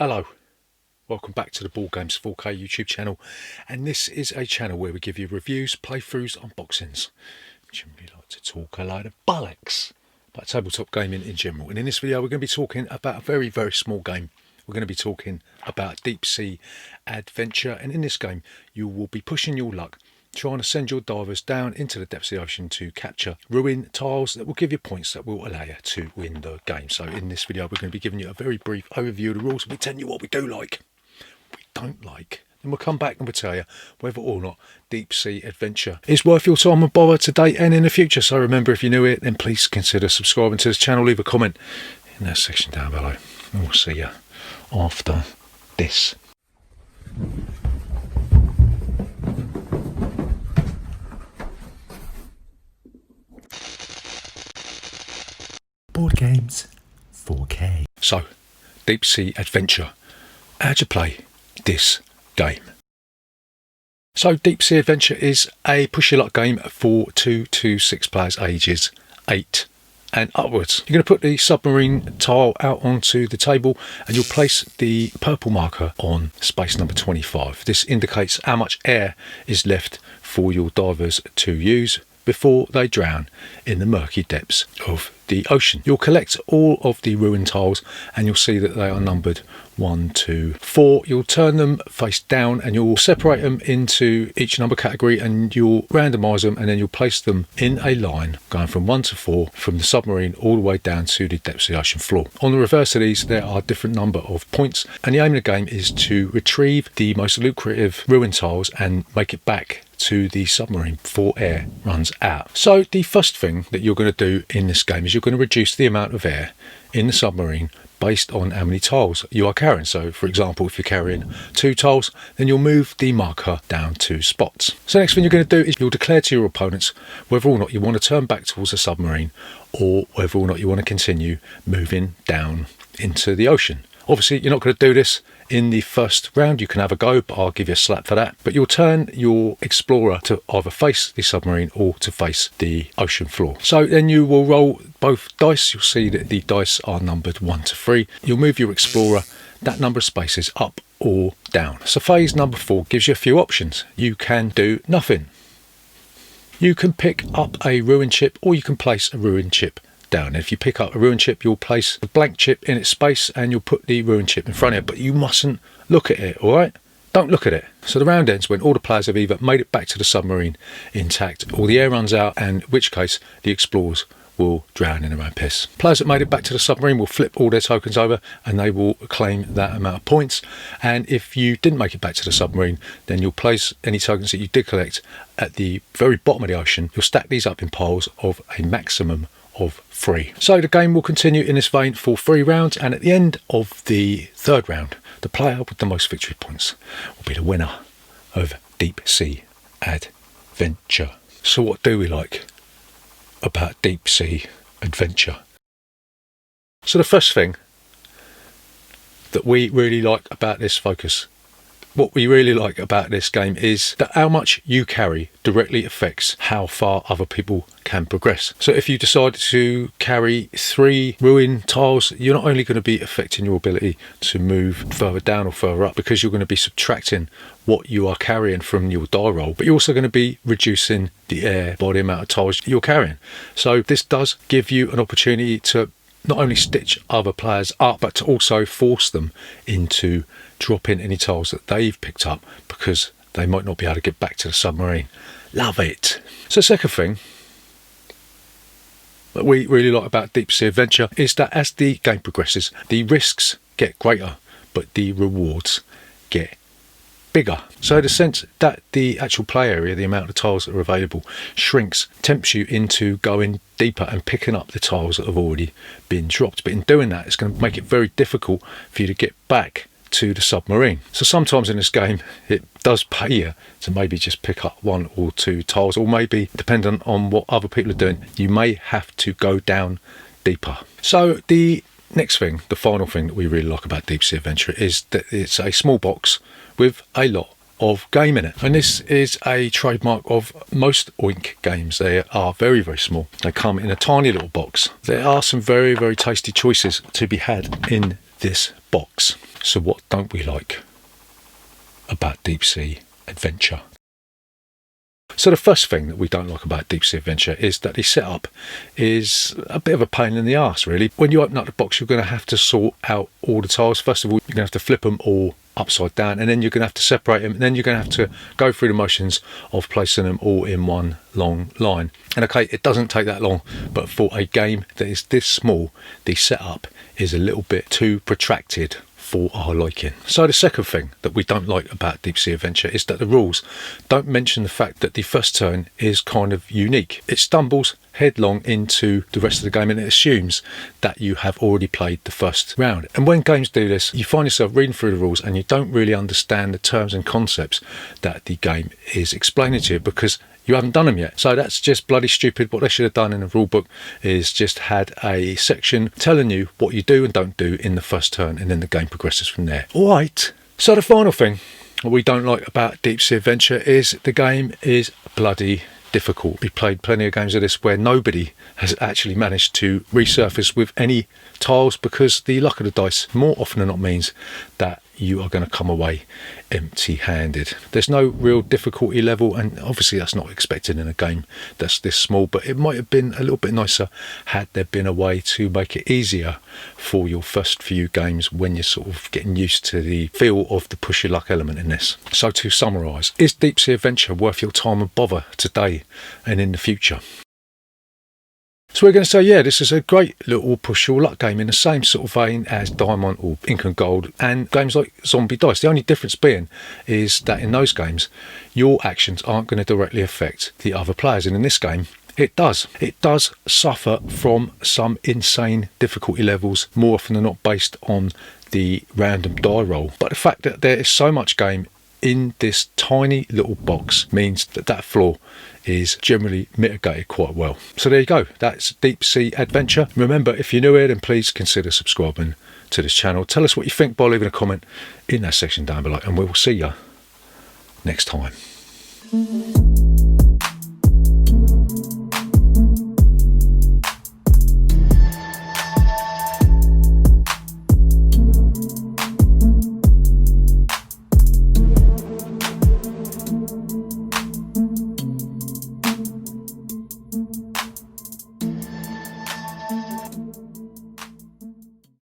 Hello, welcome back to the Boardgames4K YouTube channel, and this is a channel where we give you reviews, playthroughs, unboxings. We generally like to talk a load of bollocks about tabletop gaming in general, and in this video we're going to be talking about a very small game. We're going to be talking about Deep Sea Adventure, and in this game you will be pushing your luck, trying to send your divers down into the depths of the ocean to capture ruin tiles that will give you points that will allow you to win the game. So in this video we're going to be giving you a very brief overview of the rules. We'll be telling you what we do like, what we don't like, and we'll come back and we'll tell you whether or not Deep Sea Adventure is worth your time and bother today and in the future. So remember, if you're new here, then please consider subscribing to this channel. Leave a comment in that section down below, and we'll see you after this. Boardgames4K. So, Deep Sea Adventure. How'd you play this game? So, Deep Sea Adventure is a push your luck game for 2 to 6 players ages 8 and upwards. You're going to put the submarine tile out onto the table and you'll place the purple marker on space number 25. This indicates how much air is left for your divers to use before they drown in the murky depths of the ocean. You'll collect all of the ruin tiles and you'll see that they are numbered 1 to 4. You'll turn them face down and you'll separate them into each number category and you'll randomize them, and then you'll place them in a line going from 1 to 4 from the submarine all the way down to the depths of the ocean floor. On the reverse of these there are a different number of points, and the aim of the game is to retrieve the most lucrative ruin tiles and make it back to the submarine before air runs out. So the first thing that you're going to do in this game is you're going to reduce the amount of air in the submarine based on how many tiles you are carrying. So for example, if you're carrying 2 tiles, then you'll move the marker down 2 spots. So the next thing you're going to do is you'll declare to your opponents whether or not you want to turn back towards the submarine or whether or not you want to continue moving down into the ocean. Obviously you're not going to do this in the first round. You can have a go, but I'll give you a slap for that. But you'll turn your explorer to either face the submarine or to face the ocean floor. So then you will roll both dice. You'll see that the dice are numbered 1 to 3. You'll move your explorer that number of spaces up or down. So phase number 4 gives you a few options. You can do nothing. You can pick up a ruin chip, or you can place a ruin chip down. And if you pick up a ruin chip, you'll place a blank chip in its space and you'll put the ruin chip in front of it, but you mustn't look at it, all right? Don't look at it. So the round ends when all the players have either made it back to the submarine intact or the air runs out, and in which case the explorers will drown in their own piss. Players that made it back to the submarine will flip all their tokens over and they will claim that amount of points. And if you didn't make it back to the submarine, then you'll place any tokens that you did collect at the very bottom of the ocean. You'll stack these up in piles of a maximum of 3. So the game will continue in this vein for 3 rounds, and at the end of the 3rd round, the player with the most victory points will be the winner of Deep Sea Adventure. So what do we like about Deep Sea Adventure? So the first thing that we really like about this focus, what we really like about this game, is that how much you carry directly affects how far other people can progress. So if you decide to carry 3 ruin tiles, you're not only going to be affecting your ability to move further down or further up, because you're going to be subtracting what you are carrying from your die roll, but you're also going to be reducing the air by the amount of tiles you're carrying. So this does give you an opportunity to not only stitch other players up, but to also force them into dropping any tiles that they've picked up, because they might not be able to get back to the submarine. Love it. So the second thing that we really like about Deep Sea Adventure is that as the game progresses, the risks get greater, but the rewards get bigger. So the sense that the actual play area, the amount of tiles that are available, shrinks, tempts you into going deeper and picking up the tiles that have already been dropped. But in doing that, it's going to make it very difficult for you to get back to the submarine. So sometimes in this game it does pay you to maybe just pick up 1 or 2 tiles, or maybe, depending on what other people are doing, you may have to go down deeper. So the next thing, the final thing that we really like about Deep Sea Adventure, is that it's a small box with a lot of game in it, and this is a trademark of most Oink games. They are very small. They come in a tiny little box. There are some very tasty choices to be had in this box. So what don't we like about Deep Sea Adventure? So the first thing that we don't like about Deep Sea Adventure is that the setup is a bit of a pain in the arse, really. When you open up the box, you're going to have to sort out all the tiles. First of all, you're going to have to flip them all upside down, and then you're going to have to separate them, and then you're going to have to go through the motions of placing them all in one long line. And okay, it doesn't take that long, but for a game that is this small, the setup is a little bit too protracted for our liking. So the second thing that we don't like about Deep Sea Adventure is that the rules don't mention the fact that the first turn is kind of unique. It stumbles headlong into the rest of the game, and it assumes that you have already played the first round. And when games do this, you find yourself reading through the rules and you don't really understand the terms and concepts that the game is explaining to you, because you haven't done them yet. So that's just bloody stupid. What they should have done in the rule book is just had a section telling you what you do and don't do in the first turn, and then the game progresses from there. All right. So the final thing we don't like about Deep Sea Adventure is the game is bloody difficult. We've played plenty of games of this where nobody has actually managed to resurface with any tiles, because the luck of the dice more often than not means that you are going to come away empty-handed. There's no real difficulty level, and obviously that's not expected in a game that's this small, but it might have been a little bit nicer had there been a way to make it easier for your first few games when you're sort of getting used to the feel of the push your luck element in this. So to summarise, is Deep Sea Adventure worth your time and bother today and in the future? So we're going to say, yeah, this is a great little push your luck game in the same sort of vein as Diamond or Ink and Gold and games like Zombie Dice. The only difference being is that in those games, your actions aren't going to directly affect the other players. And in this game, it does. It does suffer from some insane difficulty levels, more often than not based on the random die roll. But the fact that there is so much game in this tiny little box means that that flaw is generally mitigated quite well. So there you go, that's Deep Sea Adventure. Remember, if you're new here, then please consider subscribing to this channel. Tell us what you think by leaving a comment in that section down below, and we will see you next time.